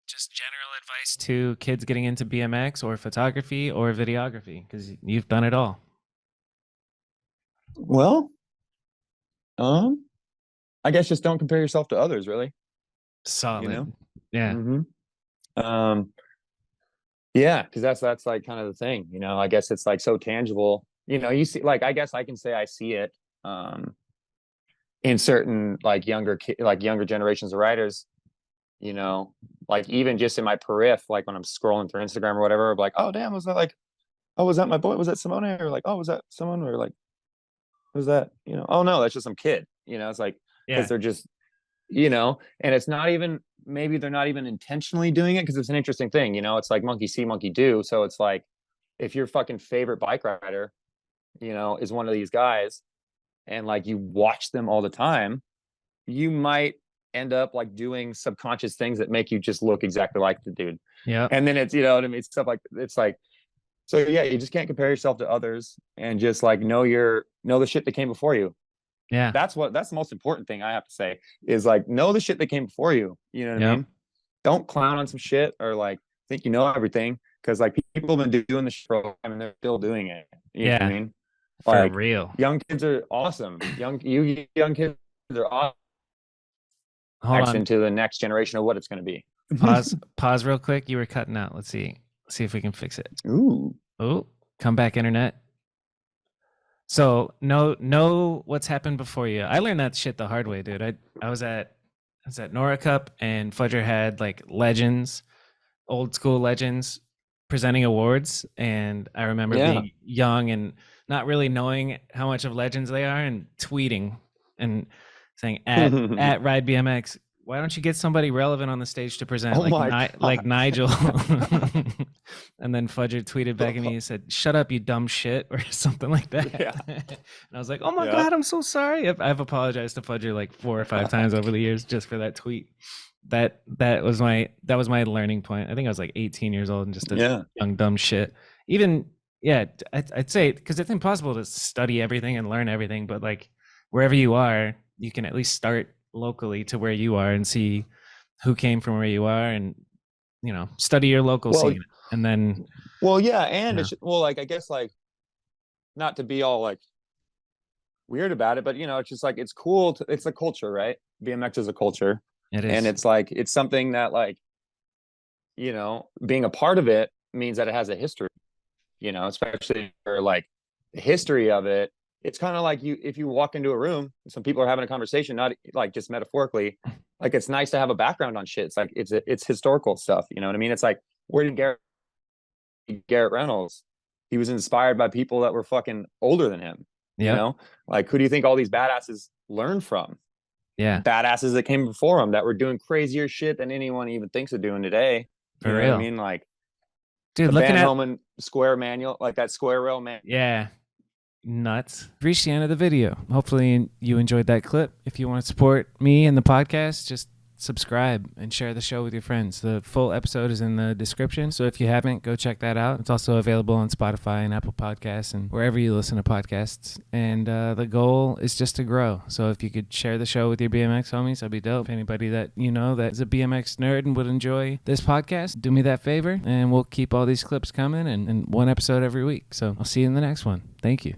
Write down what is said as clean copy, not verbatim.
just general advice to kids getting into BMX or photography or videography, because you've done it all. Well, um, I guess just don't compare yourself to others, really. You Solid. know? Yeah. hmm Um, yeah, because that's like kind of the thing, I guess it's like so tangible. You see, like I guess I can say I see it in certain like younger generations of writers, you know, like even just in my periph, like when I'm scrolling through Instagram or whatever, I'm like, oh damn, was that like, oh, was that my boy? Was that Simone? Or like, oh, was that someone? Or like, was that, oh no, that's just some kid. It's like because Yeah. they're just, and it's not even, maybe they're not even intentionally doing it because it's an interesting thing, it's like monkey see, monkey do. So it's like if your fucking favorite bike rider, is one of these guys and like you watch them all the time, you might end up like doing subconscious things that make you just look exactly like the dude. Yep. And then it's, what I mean? Stuff like, it's like, so yeah, you just can't compare yourself to others and just like know the shit that came before you. Yeah. That's the most important thing I have to say is like know the shit that came before you. You know what I Yep. mean? Don't clown on some shit or like think you know everything because like people have been doing this shit for a long time and they're still doing it. You know what I Yeah. mean? For Like real. young kids are awesome. Young kids are awesome. Hold Next on. into the next generation of what it's going to be. Pause real quick. You were cutting out. Let's see. See if we can fix it. Ooh. Oh, come back, internet. So know what's happened before you. I learned that shit the hard way, dude. I was at Nora Cup and Fudger had like legends, old school legends presenting awards, and I remember Yeah. being young and not really knowing how much of legends they are and tweeting and saying at Ride BMX, why don't you get somebody relevant on the stage to present Oh my like God. Nigel? And then Fudger tweeted back at me and said, "Shut up, you dumb shit," or something like that. Yeah. And I was like, "Oh my Yeah. God, I'm so sorry." I've apologized to Fudger like 4 or 5 times over the years just for that tweet. That was my learning point. I think I was like 18 years old and just a Yeah. young dumb shit. Even yeah, I'd say because it's impossible to study everything and learn everything, but like wherever you are, you can at least start locally to where you are and see who came from where you are and study your local Well, scene and then yeah, and yeah, it's well, like I guess like not to be all like weird about it, but it's just like it's cool it's a culture, right? BMX is a culture. it And is. it's like it's something that like, being a part of it means that it has a history, especially for like the history of it. It's kind of like if you walk into a room, some people are having a conversation, not like just metaphorically, like it's nice to have a background on shit. It's like it's historical stuff, you know what I mean? It's like where did Garrett Reynolds? He was inspired by people that were fucking older than him, Yep. Like who do you think all these badasses learned from? Yeah. Badasses that came before him that were doing crazier shit than anyone even thinks of doing today. You For know what I real. mean? Like Dude, the looking Van at Homan square manual, like that square rail man. yeah, nuts. Reached the end of the video. Hopefully you enjoyed that clip. If you want to support me and the podcast, just subscribe and share the show with your friends. The full episode is in the description, so if you haven't, go check that out. It's also available on Spotify and Apple Podcasts and wherever you listen to podcasts. And the goal is just to grow. So if you could share the show with your BMX homies, that'd be dope. If anybody that you know that is a BMX nerd and would enjoy this podcast, do me that favor, and we'll keep all these clips coming and one episode every week. So I'll see you in the next one. Thank you.